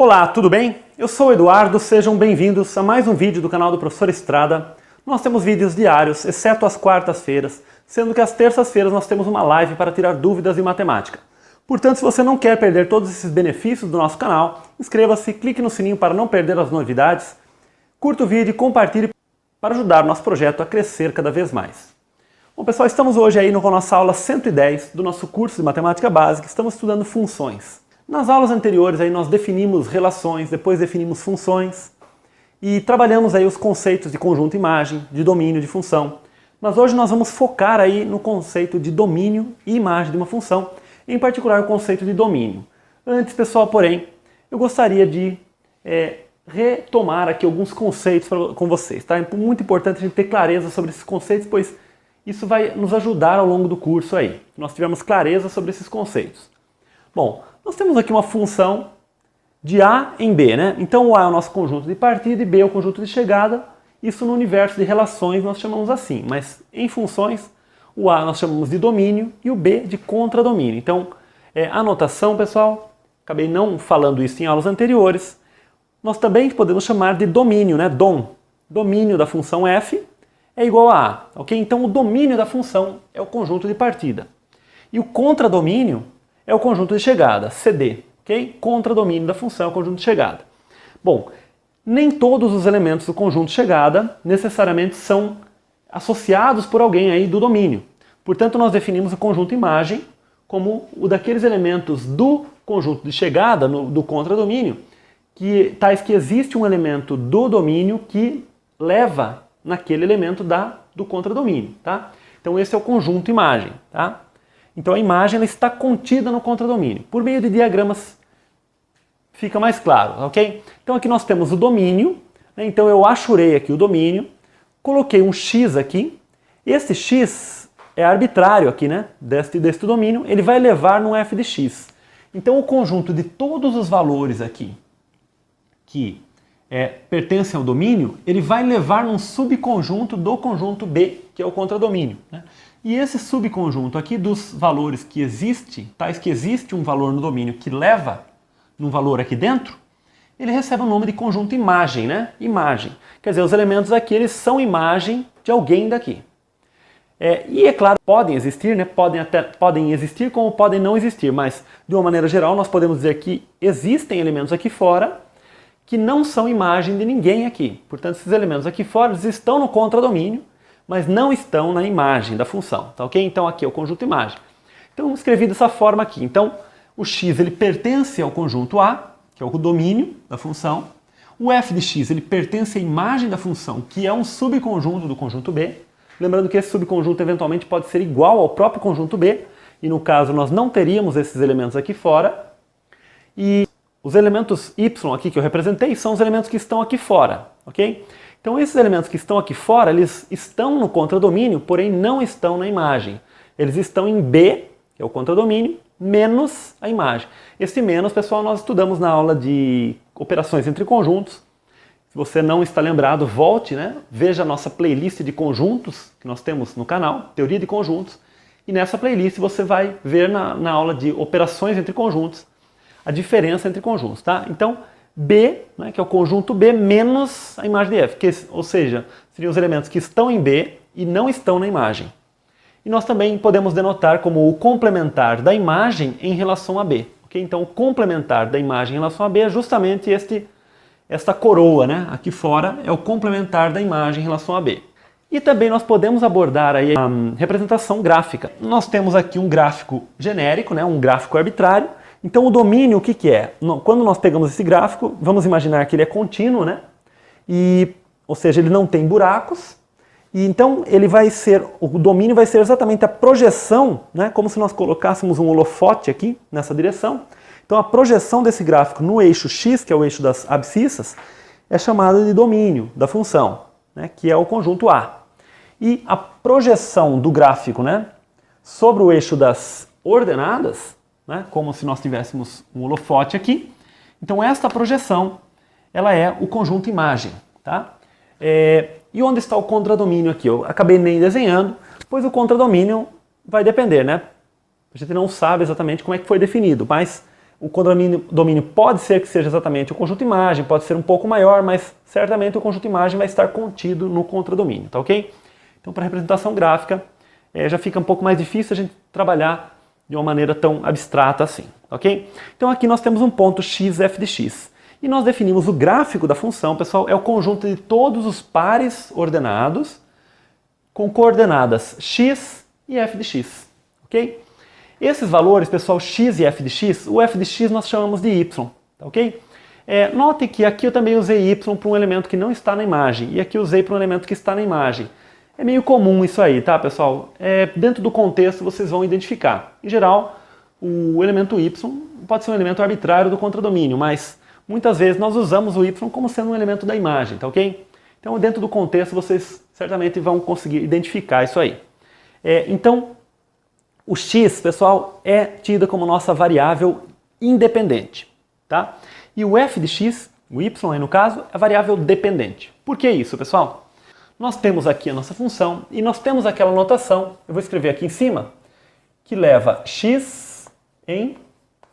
Olá, tudo bem? Eu sou o Eduardo, sejam bem-vindos a mais um vídeo do canal do Professor Estrada. Nós temos vídeos diários, exceto às quartas-feiras, sendo que às terças-feiras nós temos uma live para tirar dúvidas em matemática. Portanto, se você não quer perder todos esses benefícios do nosso canal, inscreva-se, clique no sininho para não perder as novidades, curta o vídeo e compartilhe para ajudar o nosso projeto a crescer cada vez mais. Bom, pessoal, estamos hoje aí com a nossa aula 110 do nosso curso de Matemática Básica, estamos estudando funções. Nas aulas anteriores aí nós definimos relações, depois definimos funções e trabalhamos aí os conceitos de conjunto imagem, de domínio de função. Mas hoje nós vamos focar aí no conceito de domínio e imagem de uma função, em particular o conceito de domínio. Antes, pessoal, porém, eu gostaria de retomar aqui alguns conceitos com vocês, tá? É muito importante a gente ter clareza sobre esses conceitos, pois isso vai nos ajudar ao longo do curso aí. Nós tivemos clareza sobre esses conceitos. Bom, nós temos aqui uma função de A em B, né? Então o A é o nosso conjunto de partida e B é o conjunto de chegada. Isso no universo de relações nós chamamos assim, mas em funções o A nós chamamos de domínio e o B de contradomínio. Então, anotação, pessoal, acabei não falando isso em aulas anteriores, nós também podemos chamar de domínio, né? Domínio da função f é igual a A, ok? Então o domínio da função é o conjunto de partida. E o contradomínio é o conjunto de chegada, CD, ok? Contradomínio da função é o conjunto de chegada. Bom, nem todos os elementos do conjunto de chegada necessariamente são associados por alguém aí do domínio. Portanto, nós definimos o conjunto imagem como o daqueles elementos do conjunto de chegada, do contradomínio, tais que existe um elemento do domínio que leva naquele elemento do contradomínio, tá? Então esse é o conjunto imagem, tá? Então a imagem ela está contida no contradomínio. Por meio de diagramas fica mais claro, ok? Então aqui nós temos o domínio, né? Então eu achurei aqui o domínio, coloquei um x aqui, esse x é arbitrário aqui, né? Deste domínio, ele vai levar num f de x. Então o conjunto de todos os valores aqui que pertencem ao domínio, ele vai levar num subconjunto do conjunto B, que é o contradomínio, né? E esse subconjunto aqui dos valores que existe, tais que existe um valor no domínio que leva num valor aqui dentro, ele recebe o nome de conjunto imagem, né? Imagem. Quer dizer, os elementos aqui, eles são imagem de alguém daqui. E é claro, podem existir, né? Podem existir como podem não existir, mas de uma maneira geral nós podemos dizer que existem elementos aqui fora que não são imagem de ninguém aqui. Portanto, esses elementos aqui fora eles estão no contradomínio, mas não estão na imagem da função, tá ok? Então aqui é o conjunto imagem. Então eu escrevi dessa forma aqui. Então o x ele pertence ao conjunto A, que é o domínio da função. O f de x ele pertence à imagem da função, que é um subconjunto do conjunto B. Lembrando que esse subconjunto eventualmente pode ser igual ao próprio conjunto B, e no caso nós não teríamos esses elementos aqui fora. E os elementos y aqui que eu representei são os elementos que estão aqui fora, ok? Então esses elementos que estão aqui fora, eles estão no contradomínio, porém não estão na imagem. Eles estão em B, que é o contradomínio, menos a imagem. Esse menos, pessoal, nós estudamos na aula de operações entre conjuntos. Se você não está lembrado, volte, né? Veja a nossa playlist de conjuntos que nós temos no canal, Teoria de Conjuntos. E nessa playlist você vai ver na aula de operações entre conjuntos a diferença entre conjuntos, tá? Então, B, né, que é o conjunto B, menos a imagem de f, ou seja, seriam os elementos que estão em B e não estão na imagem. E nós também podemos denotar como o complementar da imagem em relação a B. Okay? Então, o complementar da imagem em relação a B é justamente esta coroa, né? Aqui fora é o complementar da imagem em relação a B. E também nós podemos abordar aí a representação gráfica. Nós temos aqui um gráfico genérico, né? Um gráfico arbitrário. Então o domínio, o que é? Quando nós pegamos esse gráfico, vamos imaginar que ele é contínuo, né? Ou seja, ele não tem buracos. E então o domínio vai ser exatamente a projeção, né? Como se nós colocássemos um holofote aqui nessa direção. Então a projeção desse gráfico no eixo x, que é o eixo das abscissas, é chamada de domínio da função, né? Que é o conjunto A. E a projeção do gráfico, né? Sobre o eixo das ordenadas, né, como se nós tivéssemos um holofote aqui. Então esta projeção, ela é o conjunto imagem, tá? E onde está o contradomínio aqui? Eu acabei nem desenhando, pois o contradomínio vai depender, né? A gente não sabe exatamente como é que foi definido, mas O contradomínio pode ser que seja exatamente o conjunto imagem, pode ser um pouco maior, mas certamente o conjunto imagem vai estar contido no contradomínio, tá ok? Então, para representação gráfica, já fica um pouco mais difícil a gente trabalhar de uma maneira tão abstrata assim, ok? Então aqui nós temos um ponto x, f de x. E nós definimos o gráfico da função, pessoal, é o conjunto de todos os pares ordenados com coordenadas x e f de x, ok? Esses valores, pessoal, x e f de x, o f de x nós chamamos de y, tá ok? Note que aqui eu também usei y para um elemento que não está na imagem, e aqui eu usei para um elemento que está na imagem. É meio comum isso aí, tá, pessoal? Dentro do contexto vocês vão identificar. Em geral, o elemento y pode ser um elemento arbitrário do contradomínio, mas muitas vezes nós usamos o y como sendo um elemento da imagem, tá ok? Então, dentro do contexto vocês certamente vão conseguir identificar isso aí. Então, o x, pessoal, é tido como nossa variável independente, tá? E o f de x, o y aí no caso, é variável dependente. Por que isso, pessoal? Nós temos aqui a nossa função e nós temos aquela notação, eu vou escrever aqui em cima, que leva x em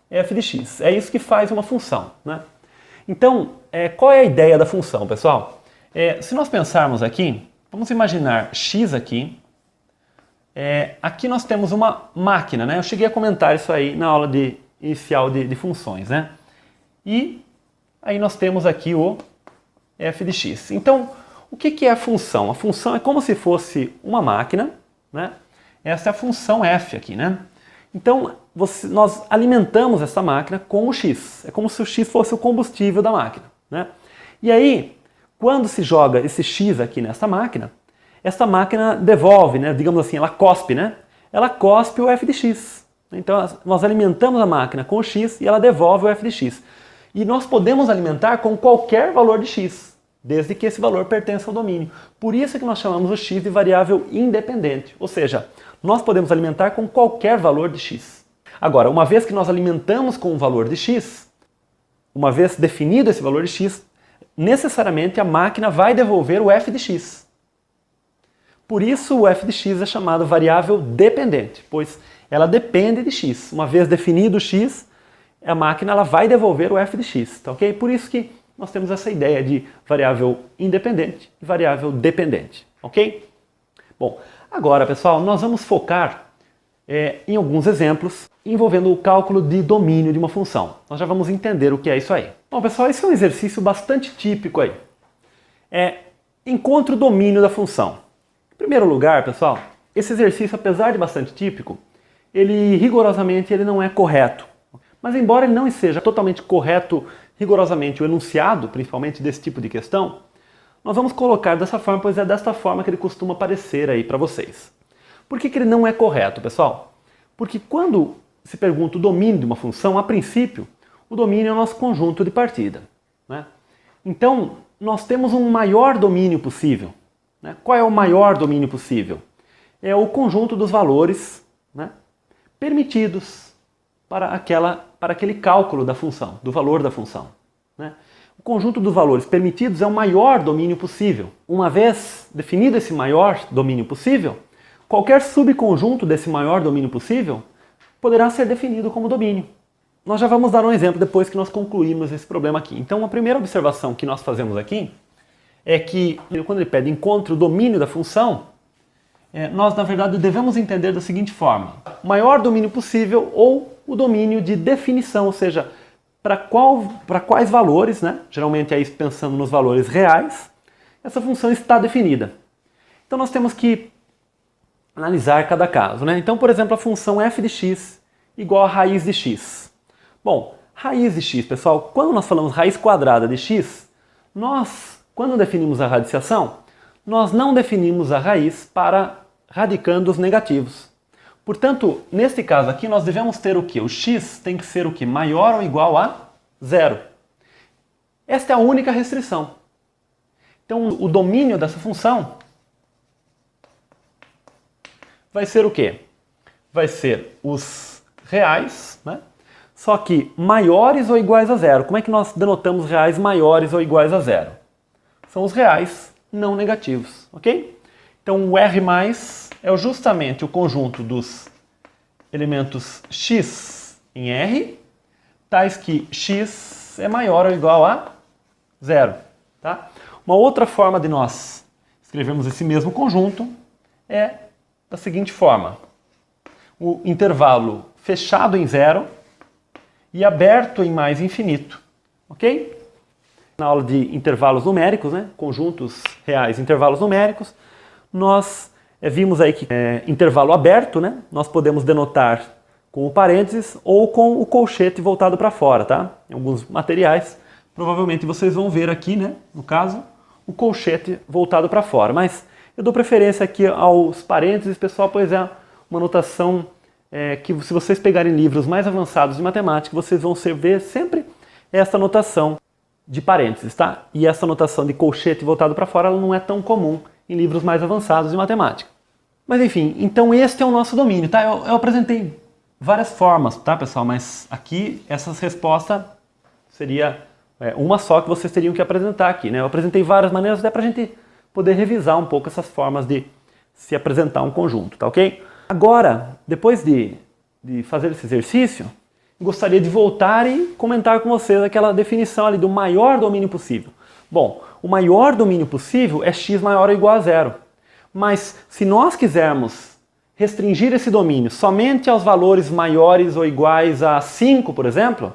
f de x. É isso que faz uma função, né? Então, qual é a ideia da função, pessoal? Se nós pensarmos aqui, vamos imaginar x aqui. Aqui nós temos uma máquina, né? Eu cheguei a comentar isso aí na aula inicial de funções, né? E aí nós temos aqui o f de x. Então, o que é a função? A função é como se fosse uma máquina, né? Essa é a função f aqui, né? Então, nós alimentamos essa máquina com o x. É como se o x fosse o combustível da máquina, né? E aí, quando se joga esse x aqui nessa máquina, essa máquina devolve, né? Digamos assim, ela cospe, né? Ela cospe o f de x. Então, nós alimentamos a máquina com o x e ela devolve o f de x. E nós podemos alimentar com qualquer valor de x, desde que esse valor pertença ao domínio. Por isso é que nós chamamos o x de variável independente. Ou seja, nós podemos alimentar com qualquer valor de x. Agora, uma vez que nós alimentamos com um valor de x, uma vez definido esse valor de x, necessariamente a máquina vai devolver o f de x. Por isso o f de x é chamado variável dependente, pois ela depende de x. Uma vez definido o x, a máquina ela vai devolver o f de x, tá ok? Por isso que nós temos essa ideia de variável independente e variável dependente, ok? Bom, agora, pessoal, nós vamos focar em alguns exemplos envolvendo o cálculo de domínio de uma função. Nós já vamos entender o que é isso aí. Bom, pessoal, esse é um exercício bastante típico aí. Encontre o domínio da função. Em primeiro lugar, pessoal, esse exercício, apesar de bastante típico, rigorosamente ele não é correto. Mas embora ele não seja totalmente correto, rigorosamente, o enunciado, principalmente desse tipo de questão, nós vamos colocar dessa forma, pois é desta forma que ele costuma aparecer aí para vocês. Por que ele não é correto, pessoal? Porque quando se pergunta o domínio de uma função, a princípio, o domínio é o nosso conjunto de partida, né? Então, nós temos um maior domínio possível. Né? Qual é o maior domínio possível? É o conjunto dos valores, né, permitidos para aquele cálculo da função, do valor da função, né? O conjunto dos valores permitidos é o maior domínio possível. Uma vez definido esse maior domínio possível, qualquer subconjunto desse maior domínio possível poderá ser definido como domínio. Nós já vamos dar um exemplo depois que nós concluímos esse problema aqui. Então, a primeira observação que nós fazemos aqui é que, quando ele pede encontre o domínio da função, nós, na verdade, devemos entender da seguinte forma: o maior domínio possível ou o domínio de definição, ou seja, para quais valores, né? Geralmente aí pensando nos valores reais, essa função está definida. Então nós temos que analisar cada caso, né? Então, por exemplo, a função f de x igual a raiz de x. Bom, raiz de x, pessoal, quando nós falamos raiz quadrada de x, quando definimos a radiciação, nós não definimos a raiz para radicandos negativos. Portanto, neste caso aqui, nós devemos ter o quê? O x tem que ser o quê? Maior ou igual a 0. Esta é a única restrição. Então, o domínio dessa função vai ser o quê? Vai ser os reais, né? Só que maiores ou iguais a 0. Como é que nós denotamos reais maiores ou iguais a 0? São os reais não negativos, ok? Então o R+ é justamente o conjunto dos elementos x em R, tais que x é maior ou igual a 0. Tá? Uma outra forma de nós escrevermos esse mesmo conjunto é da seguinte forma. O intervalo fechado em 0 e aberto em mais infinito. Ok? Na aula de intervalos numéricos, né? Conjuntos reais, intervalos numéricos, nós vimos aí que intervalo aberto, né? Nós podemos denotar com o parênteses ou com o colchete voltado para fora, tá? Em alguns materiais, provavelmente vocês vão ver aqui, né? No caso, o colchete voltado para fora. Mas eu dou preferência aqui aos parênteses, pessoal, pois é uma notação que se vocês pegarem livros mais avançados de matemática, vocês vão ver sempre essa notação de parênteses, tá? E essa notação de colchete voltado para fora ela não é tão comum em livros mais avançados de matemática. Mas enfim, então este é o nosso domínio, tá? Eu apresentei várias formas, tá, pessoal? Mas aqui essa resposta seria uma só que vocês teriam que apresentar aqui, né? Eu apresentei várias maneiras até para a gente poder revisar um pouco essas formas de se apresentar um conjunto, tá ok? Agora, depois de fazer esse exercício, gostaria de voltar e comentar com vocês aquela definição ali do maior domínio possível. Bom, o maior domínio possível é x maior ou igual a 0. Mas se nós quisermos restringir esse domínio somente aos valores maiores ou iguais a 5, por exemplo,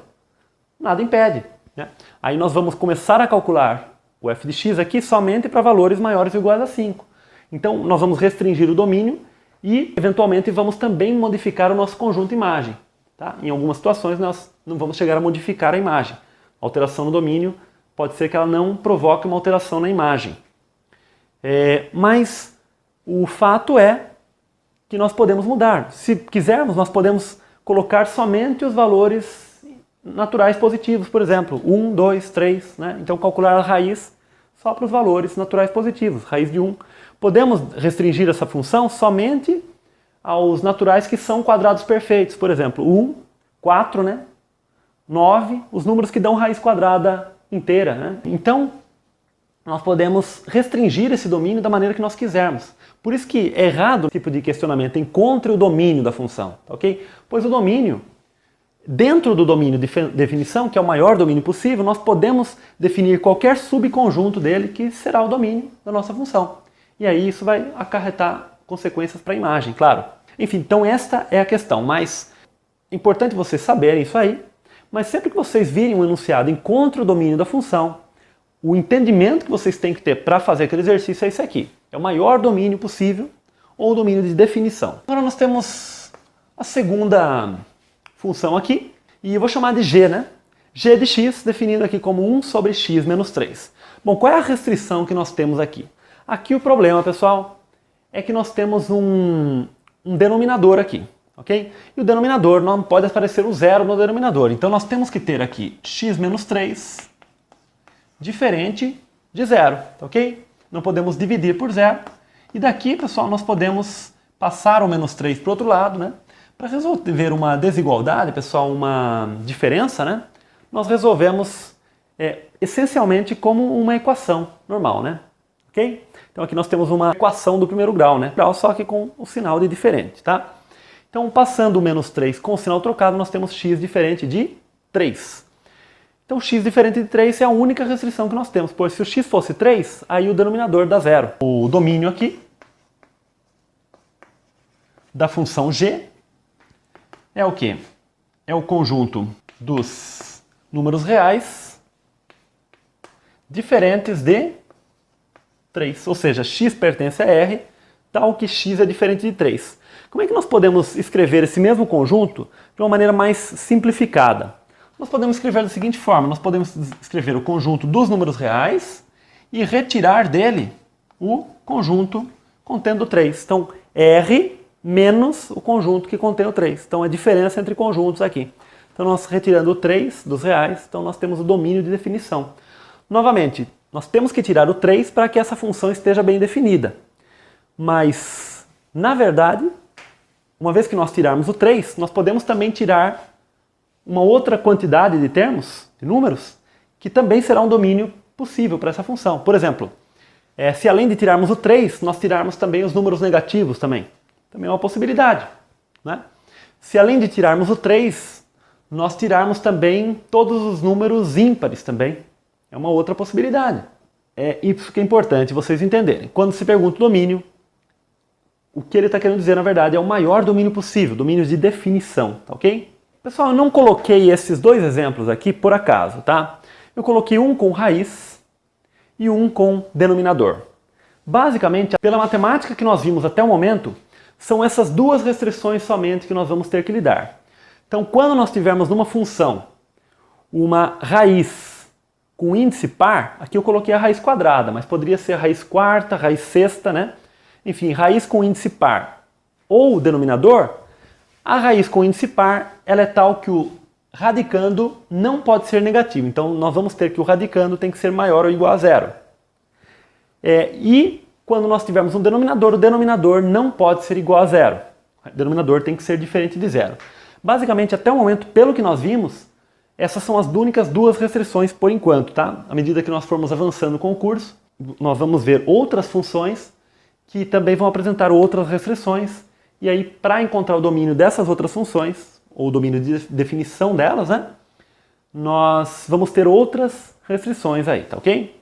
nada impede, né? Aí nós vamos começar a calcular o f de x aqui somente para valores maiores ou iguais a 5. Então nós vamos restringir o domínio e eventualmente vamos também modificar o nosso conjunto imagem. Tá? Em algumas situações nós não vamos chegar a modificar a imagem. A alteração no domínio pode ser que ela não provoque uma alteração na imagem. Mas o fato é que nós podemos mudar. Se quisermos, nós podemos colocar somente os valores naturais positivos, por exemplo, 1, 2, 3. Né? Então calcular a raiz só para os valores naturais positivos, raiz de 1. Podemos restringir essa função somente aos naturais que são quadrados perfeitos. Por exemplo, 1, 4, né? 9, os números que dão raiz quadrada inteira. Né? Então, nós podemos restringir esse domínio da maneira que nós quisermos. Por isso que é errado o tipo de questionamento, encontre o domínio da função, tá ok? Pois o domínio, dentro do domínio de definição, que é o maior domínio possível, nós podemos definir qualquer subconjunto dele que será o domínio da nossa função. E aí isso vai acarretar consequências para a imagem, claro. Enfim, então esta é a questão, mas é importante vocês saberem isso aí, mas sempre que vocês virem um enunciado encontre o domínio da função, o entendimento que vocês têm que ter para fazer aquele exercício é esse aqui. É o maior domínio possível ou o domínio de definição. Agora nós temos a segunda função aqui, e eu vou chamar de g, né? g de x, definido aqui como 1 sobre x menos 3. Bom, qual é a restrição que nós temos aqui? Aqui o problema, pessoal, é que nós temos um denominador aqui, ok? E o denominador não pode aparecer o zero no denominador. Então nós temos que ter aqui x menos 3 diferente de zero, ok? Não podemos dividir por zero. E daqui, pessoal, nós podemos passar o menos 3 para o outro lado, né? Para resolver uma desigualdade, pessoal, uma diferença, né? Nós resolvemos essencialmente como uma equação normal, né? Ok? Então aqui nós temos uma equação do primeiro grau, né? Só que com o sinal de diferente, tá? Então passando o menos 3 com o sinal trocado, nós temos x diferente de 3. Então x diferente de 3 é a única restrição que nós temos, pois se o x fosse 3, aí o denominador dá zero. O domínio aqui da função g é o quê? É o conjunto dos números reais diferentes de 3, ou seja, x pertence a R, tal que x é diferente de 3. Como é que nós podemos escrever esse mesmo conjunto de uma maneira mais simplificada? Nós podemos escrever da seguinte forma, nós podemos escrever o conjunto dos números reais e retirar dele o conjunto contendo 3. Então, R menos o conjunto que contém o 3. Então, a diferença entre conjuntos aqui. Então, nós retirando o 3 dos reais, então nós temos o domínio de definição. Novamente, nós temos que tirar o 3 para que essa função esteja bem definida. Mas, na verdade, uma vez que nós tirarmos o 3, nós podemos também tirar uma outra quantidade de termos, de números, que também será um domínio possível para essa função. Por exemplo, se além de tirarmos o 3, nós tirarmos também os números negativos também. Também é uma possibilidade, né? Se além de tirarmos o 3, nós tirarmos também todos os números ímpares também. É uma outra possibilidade. É isso que é importante vocês entenderem. Quando se pergunta o domínio, o que ele está querendo dizer, na verdade, é o maior domínio possível, domínio de definição, tá ok? Pessoal, eu não coloquei esses dois exemplos aqui por acaso, tá? Eu coloquei um com raiz e um com denominador. Basicamente, pela matemática que nós vimos até o momento, são essas duas restrições somente que nós vamos ter que lidar. Então, quando nós tivermos numa função uma raiz com índice par, aqui eu coloquei a raiz quadrada, mas poderia ser a raiz quarta, raiz sexta, né? Enfim, raiz com índice par ou denominador, a raiz com índice par ela é tal que o radicando não pode ser negativo. Então, nós vamos ter que o radicando tem que ser maior ou igual a zero. E quando nós tivermos um denominador, o denominador não pode ser igual a zero. O denominador tem que ser diferente de zero. Basicamente, até o momento, pelo que nós vimos, essas são as únicas duas restrições por enquanto, tá? À medida que nós formos avançando com o curso, nós vamos ver outras funções que também vão apresentar outras restrições. E aí, para encontrar o domínio dessas outras funções, ou o domínio de definição delas, né? Nós vamos ter outras restrições aí, tá ok?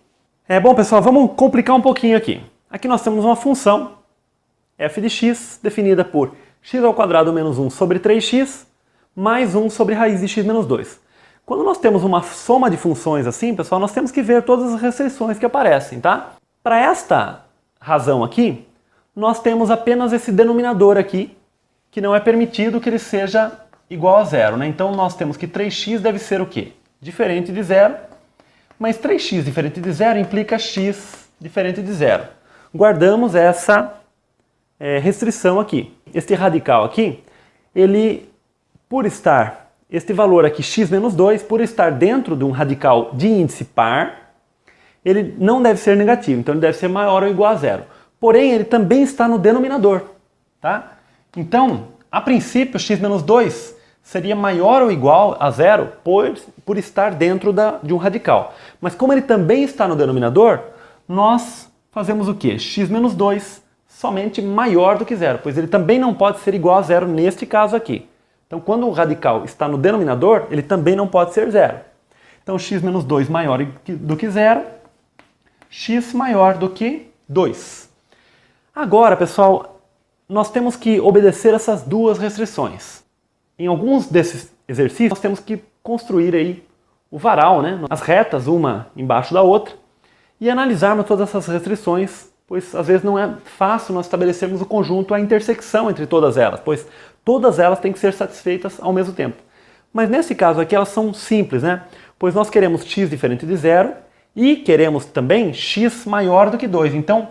Bom, pessoal, vamos complicar um pouquinho aqui. Aqui nós temos uma função f de x definida por x ao quadrado menos 1 sobre 3x mais 1 sobre raiz de x menos 2. Quando nós temos uma soma de funções assim, pessoal, nós temos que ver todas as restrições que aparecem, tá? Para esta razão aqui, nós temos apenas esse denominador aqui, que não é permitido que ele seja igual a zero, né? Então nós temos que 3x deve ser o quê? Diferente de zero, mas 3x diferente de zero implica x diferente de zero. Guardamos essa restrição aqui. Este radical aqui, ele, por estar, este valor aqui, x menos 2, por estar dentro de um radical de índice par, ele não deve ser negativo, então ele deve ser maior ou igual a zero. Porém, ele também está no denominador, tá? Então, a princípio, x menos 2 seria maior ou igual a zero por estar dentro de um radical. Mas como ele também está no denominador, nós fazemos o quê? X menos 2 somente maior do que zero, pois ele também não pode ser igual a zero neste caso aqui. Então, quando o radical está no denominador, ele também não pode ser zero. Então, x menos 2 maior do que zero, x maior do que 2. Agora, pessoal, nós temos que obedecer essas duas restrições. Em alguns desses exercícios, nós temos que construir aí o varal, né? As retas, uma embaixo da outra, e analisarmos todas essas restrições, pois às vezes não é fácil nós estabelecermos o conjunto, a intersecção entre todas elas, pois todas elas têm que ser satisfeitas ao mesmo tempo. Mas nesse caso aqui elas são simples, né? Pois nós queremos x diferente de zero e queremos também x maior do que 2. Então,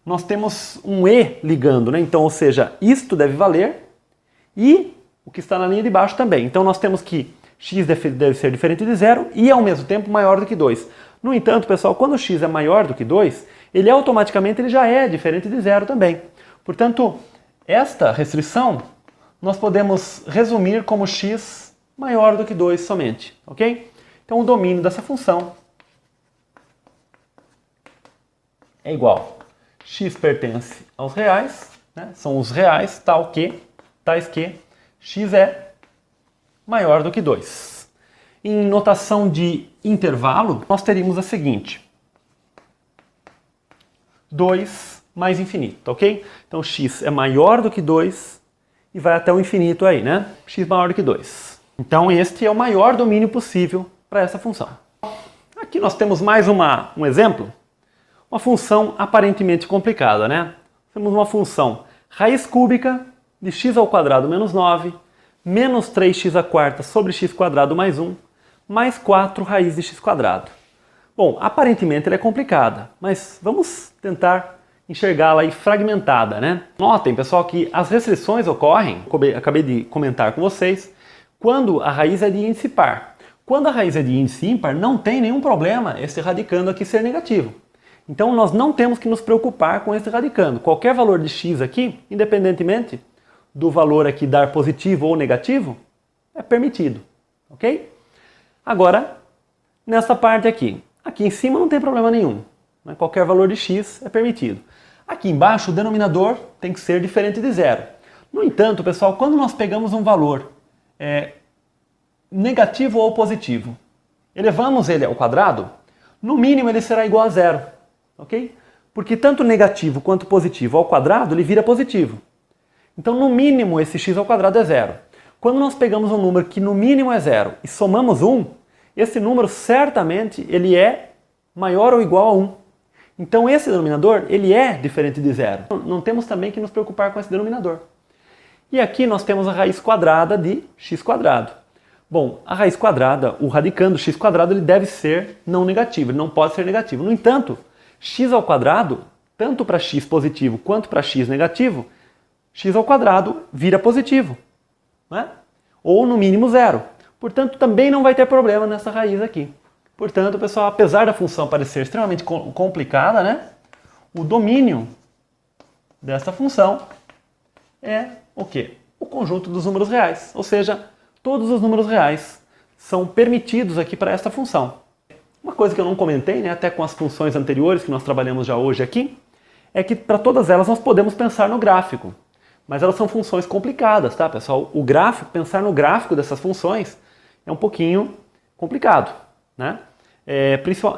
nós temos um e ligando, né? Então, ou seja, isto deve valer e o que está na linha de baixo também. Então, nós temos que x deve ser diferente de zero e, ao mesmo tempo, maior do que 2. No entanto, pessoal, quando x é maior do que 2, ele automaticamente já é diferente de zero também. Portanto, esta restrição nós podemos resumir como x maior do que 2 somente, ok? Então, o domínio dessa função é igual. X pertence aos reais, né? São os reais, tais que x é maior do que 2. Em notação de intervalo, nós teríamos a seguinte: 2 mais infinito, ok? Então x é maior do que 2 e vai até o infinito aí, né? X maior do que 2. Então este é o maior domínio possível para essa função. Aqui nós temos mais um exemplo. Uma função aparentemente complicada, né? Temos uma função raiz cúbica de x ao quadrado menos 9, menos 3x à quarta sobre x quadrado mais 1, mais 4 raiz de x quadrado. Bom, aparentemente ela é complicada, mas vamos tentar enxergá-la aí fragmentada, né? Notem, pessoal, que as restrições ocorrem, acabei de comentar com vocês, quando a raiz é de índice par. Quando a raiz é de índice ímpar, não tem nenhum problema esse radicando aqui ser negativo. Então nós não temos que nos preocupar com esse radicando. Qualquer valor de x aqui, independentemente do valor aqui dar positivo ou negativo, é permitido, ok? Agora, nessa parte aqui em cima não tem problema nenhum, né? Qualquer valor de x é permitido. Aqui embaixo o denominador tem que ser diferente de zero. No entanto, pessoal, quando nós pegamos um valor negativo ou positivo. Elevamos ele ao quadrado, no mínimo ele será igual a zero, ok? Porque tanto negativo quanto positivo ao quadrado, ele vira positivo. Então, no mínimo, esse x ao quadrado é zero. Quando nós pegamos um número que no mínimo é zero e somamos 1, esse número certamente ele é maior ou igual a 1. Então, esse denominador ele é diferente de zero. Não temos também que nos preocupar com esse denominador. E aqui nós temos a raiz quadrada de x quadrado. Bom, a raiz quadrada, o radicando x quadrado, ele deve ser não negativo, ele não pode ser negativo. No entanto, x ao quadrado, tanto para x positivo quanto para x negativo, x ao quadrado vira positivo, né? Ou no mínimo zero. Portanto, também não vai ter problema nessa raiz aqui. Portanto, pessoal, apesar da função parecer extremamente complicada, né? O domínio dessa função é o quê? O conjunto dos números reais. Ou seja, todos os números reais são permitidos aqui para esta função. Uma coisa que eu não comentei, né, até com as funções anteriores que nós trabalhamos já hoje aqui, é que para todas elas nós podemos pensar no gráfico. Mas elas são funções complicadas, tá, pessoal? O gráfico, pensar no gráfico dessas funções é um pouquinho complicado, né?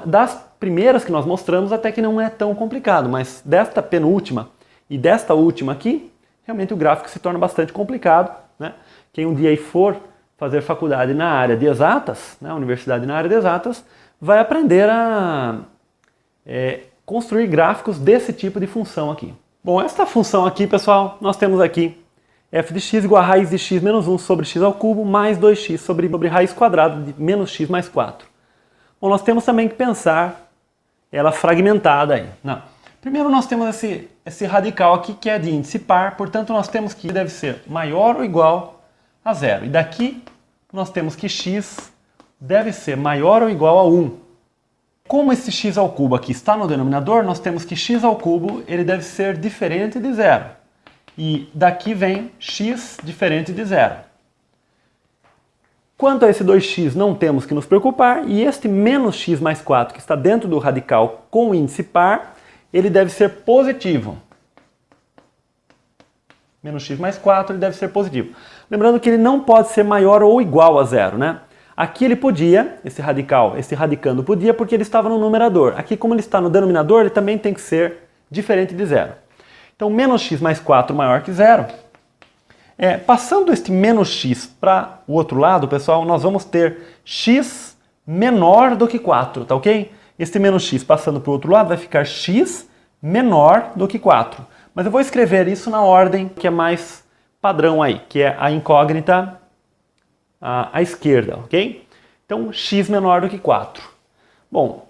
Das primeiras que nós mostramos até que não é tão complicado, mas desta penúltima e desta última aqui, realmente o gráfico se torna bastante complicado, né? Quem um dia aí for fazer faculdade na área de exatas, né, universidade na área de exatas, vai aprender a construir gráficos desse tipo de função aqui. Bom, esta função aqui, pessoal, nós temos aqui f de x igual a raiz de x menos 1 sobre x ao cubo mais 2x sobre raiz quadrada de menos x mais 4. Bom, nós temos também que pensar ela fragmentada aí. Não. Primeiro nós temos esse radical aqui que é de índice par, portanto nós temos que deve ser maior ou igual a zero. E daqui nós temos que x deve ser maior ou igual a 1. Como esse x ao cubo aqui está no denominador, nós temos que x ao cubo ele deve ser diferente de zero. E daqui vem x diferente de zero. Quanto a esse 2x não temos que nos preocupar, e este menos x mais 4 que está dentro do radical com o índice par, ele deve ser positivo. Menos x mais 4 ele deve ser positivo. Lembrando que ele não pode ser maior ou igual a zero, né? Aqui ele podia, esse radicando podia porque ele estava no numerador. Aqui, como ele está no denominador, ele também tem que ser diferente de zero. Então, menos x mais 4 maior que zero. Passando este menos x para o outro lado, pessoal, nós vamos ter x menor do que 4, tá ok? Este menos x passando para o outro lado vai ficar x menor do que 4. Mas eu vou escrever isso na ordem que é mais padrão aí, que é a incógnita à esquerda, ok? Então, x menor do que 4. Bom,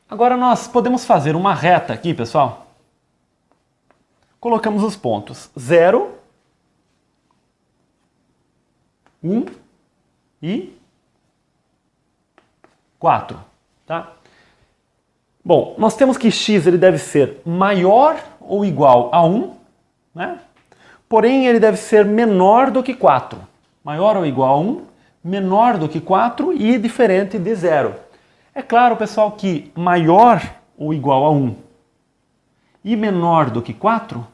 agora nós podemos fazer uma reta aqui, pessoal. Colocamos os pontos 0, 1 e 4, tá? Bom, nós temos que x ele deve ser maior ou igual a 1, né? Porém, ele deve ser menor do que 4. Maior ou igual a 1, menor do que 4 e diferente de 0. É claro, pessoal, que maior ou igual a 1 e menor do que 4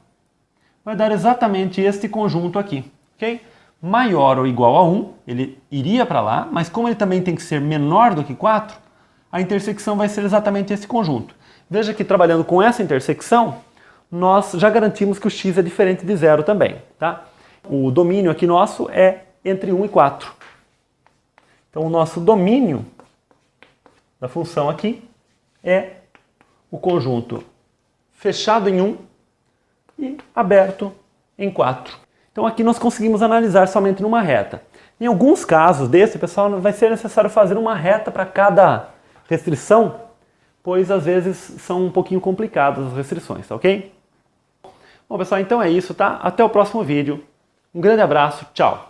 vai dar exatamente este conjunto aqui, ok? Maior ou igual a 1, ele iria para lá, mas como ele também tem que ser menor do que 4, a intersecção vai ser exatamente esse conjunto. Veja que trabalhando com essa intersecção, nós já garantimos que o x é diferente de 0 também, tá? O domínio aqui nosso é entre 1 e 4. Então o nosso domínio da função aqui é o conjunto fechado em 1 e aberto em 4. Então aqui nós conseguimos analisar somente numa reta. Em alguns casos desse, pessoal, vai ser necessário fazer uma reta para cada restrição, pois às vezes são um pouquinho complicadas as restrições, tá ok? Bom, pessoal, então é isso, tá? Até o próximo vídeo. Um grande abraço, tchau!